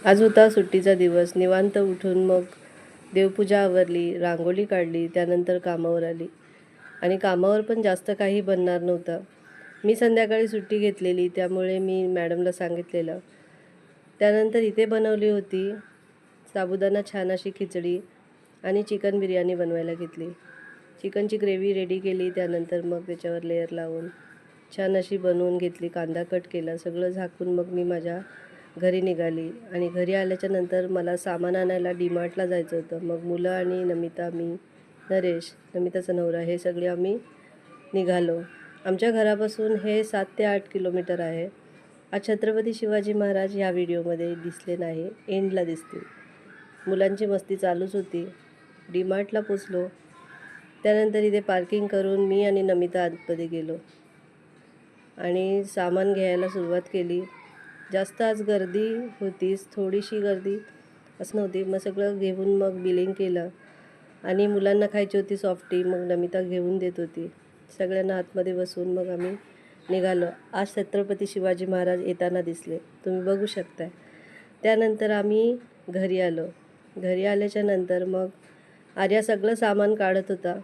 आज होता सुट्टीचा दिवस. निवांत उठून मग देवपूजा आवरली, रांगोळी काढली, त्यानंतर कामावर आली. आणि कामावर पण जास्त काही बनणार नव्हतं. मी संध्याकाळी सुट्टी घेतलेली, त्यामुळे मी मॅडमला सांगितलेलं. त्यानंतर इथे बनवली होती साबुदाणा छान अशी खिचडी आणि चिकन बिर्याणी बनवायला घेतली. चिकनची ग्रेव्ही रेडी केली, त्यानंतर मग त्याच्यावर लेयर लावून छान अशी बनवून घेतली. कांदा कट केला, सगळं झाकून मग मी माझ्या घरी निघाली. आणि घरी आल्याच्यानंतर मला सामान आणायला डीमार्टला जायचं होतं. मग मुलं आणि नमिता, मी, नरेश, नमिताचा नवरा हे सगळे आम्ही निघालो. आमच्या घरापासून हे 7 ते 8 किलोमीटर आहे. आज छत्रपती शिवाजी महाराज ह्या व्हिडिओमध्ये दिसले नाही, एंडला दिसतील. मुलांची मस्ती चालूच होती. डीमार्टला पोचलो. त्यानंतर इथे पार्किंग करून मी आणि नमिता आतमध्ये गेलो आणि सामान घ्यायला सुरुवात केली. जास्त आज गर्दी होतीच, थोडीशी गर्दी असं नव्हती. मग सगळं घेऊन मग बिलिंग केलं आणि मुलांना खायची होती सॉफ्टी, मग नमिता घेऊन देत होती. सगळ्यांना आतमध्ये बसून मग आम्ही निघालो. आज छत्रपती शिवाजी महाराज येताना दिसले, तुम्ही बघू शकताय. त्यानंतर आम्ही घरी आलो. घरी आल्याच्यानंतर मग आर्या सगळं सामान काढत होता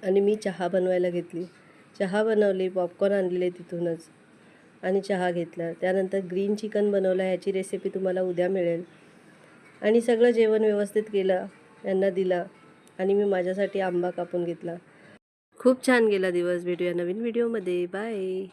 आणि मी चहा बनवायला घेतली. चहा बनवली, पॉपकॉर्न आणलेले तिथूनच आणि चहा घेतला. त्यानंतर ग्रीन चिकन बनवलं, ह्याची रेसिपी तुम्हाला उद्या मिळेल. आणि सगळं जेवण व्यवस्थित केलं, यांना दिला आणि मी माझ्यासाठी आंबा कापून घेतला. खूप छान गेला दिवस. भेटूया नवीन व्हिडिओमध्ये. बाय.